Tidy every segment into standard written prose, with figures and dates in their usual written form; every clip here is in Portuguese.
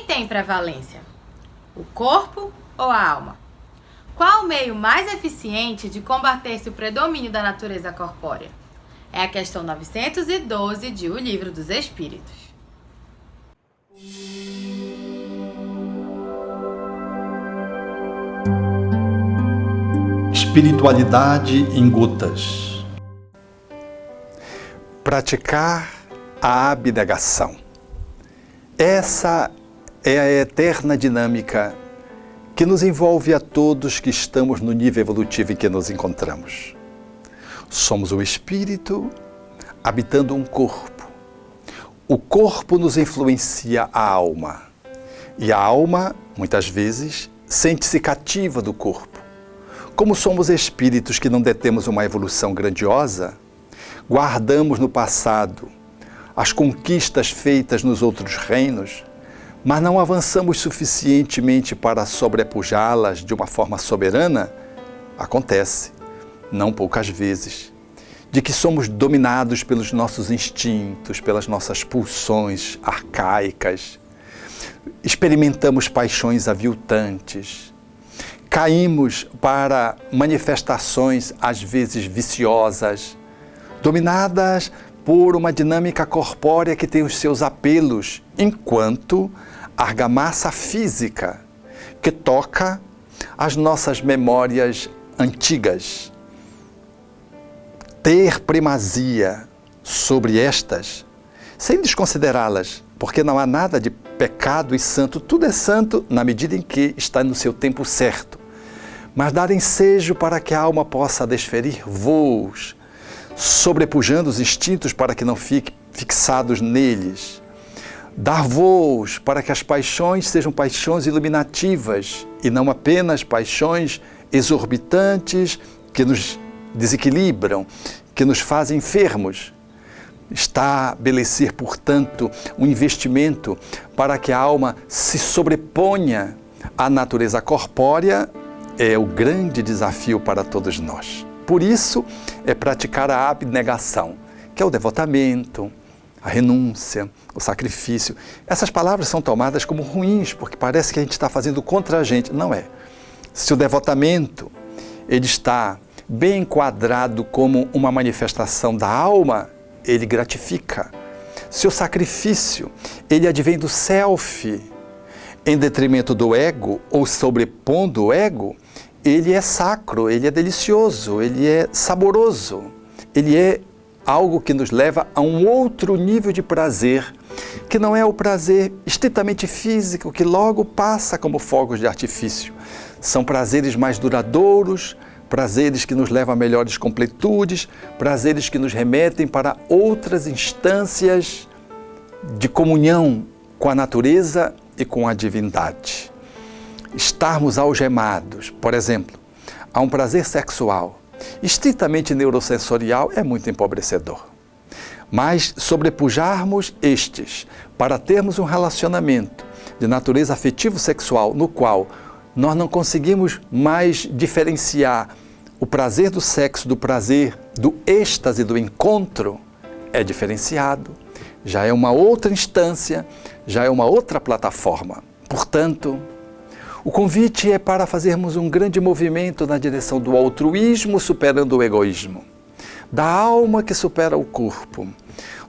Quem tem prevalência? O corpo ou a alma? Qual o meio mais eficiente de combater-se o predomínio da natureza corpórea? É a questão 912 de O Livro dos Espíritos. Espiritualidade em gotas. Praticar a abnegação. Essa é a eterna dinâmica que nos envolve a todos que estamos no nível evolutivo em que nos encontramos. Somos um espírito habitando um corpo. O corpo nos influencia a alma. E a alma, muitas vezes, sente-se cativa do corpo. Como somos espíritos que não detemos uma evolução grandiosa, guardamos no passado as conquistas feitas nos outros reinos, mas não avançamos suficientemente para sobrepujá-las de uma forma soberana, acontece, não poucas vezes, de que somos dominados pelos nossos instintos, pelas nossas pulsões arcaicas, experimentamos paixões aviltantes, caímos para manifestações às vezes viciosas, dominadas por uma dinâmica corpórea que tem os seus apelos, enquanto a argamassa física que toca as nossas memórias antigas. Ter primazia sobre estas, sem desconsiderá-las, porque não há nada de pecado e santo, tudo é santo na medida em que está no seu tempo certo. Mas dar ensejo para que a alma possa desferir voos, sobrepujando os instintos para que não fiquem fixados neles. Dar voos para que as paixões sejam paixões iluminativas e não apenas paixões exorbitantes que nos desequilibram, que nos fazem enfermos. Estabelecer, portanto, um investimento para que a alma se sobreponha à natureza corpórea é o grande desafio para todos nós. Por isso, é praticar a abnegação, que é o devotamento, a renúncia, o sacrifício. Essas palavras são tomadas como ruins, porque parece que a gente está fazendo contra a gente. Não é. Se o devotamento ele está bem enquadrado como uma manifestação da alma, ele gratifica. Se o sacrifício ele advém do self, em detrimento do ego, ou sobrepondo o ego, ele é sacro, ele é delicioso, ele é saboroso, ele é algo que nos leva a um outro nível de prazer, que não é o prazer estritamente físico, que logo passa como fogos de artifício. São prazeres mais duradouros, prazeres que nos levam a melhores completudes, prazeres que nos remetem para outras instâncias de comunhão com a natureza e com a divindade. Estarmos algemados, por exemplo, a um prazer sexual estritamente neurosensorial é muito empobrecedor. Mas sobrepujarmos estes para termos um relacionamento de natureza afetivo-sexual no qual nós não conseguimos mais diferenciar o prazer do sexo do prazer do êxtase do encontro, é diferenciado, já é uma outra instância, já é uma outra plataforma. Portanto, o convite é para fazermos um grande movimento na direção do altruísmo superando o egoísmo, da alma que supera o corpo,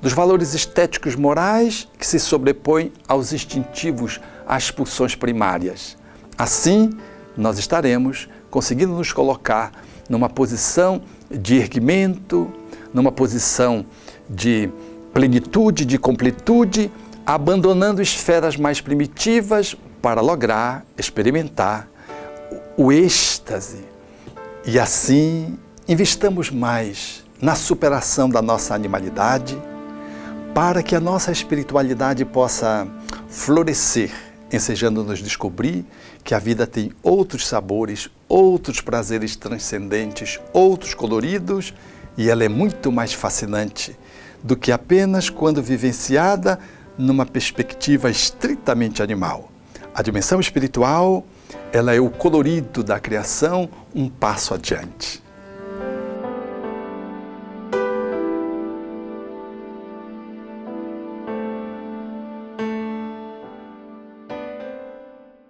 dos valores estéticos morais que se sobrepõem aos instintivos, às pulsões primárias. Assim, nós estaremos conseguindo nos colocar numa posição de erguimento, numa posição de plenitude, de completude, abandonando esferas mais primitivas para lograr, experimentar o êxtase. E assim, investamos mais na superação da nossa animalidade para que a nossa espiritualidade possa florescer, ensejando-nos descobrir que a vida tem outros sabores, outros prazeres transcendentes, outros coloridos, e ela é muito mais fascinante do que apenas quando vivenciada numa perspectiva estritamente animal. A dimensão espiritual, ela é o colorido da criação, um passo adiante.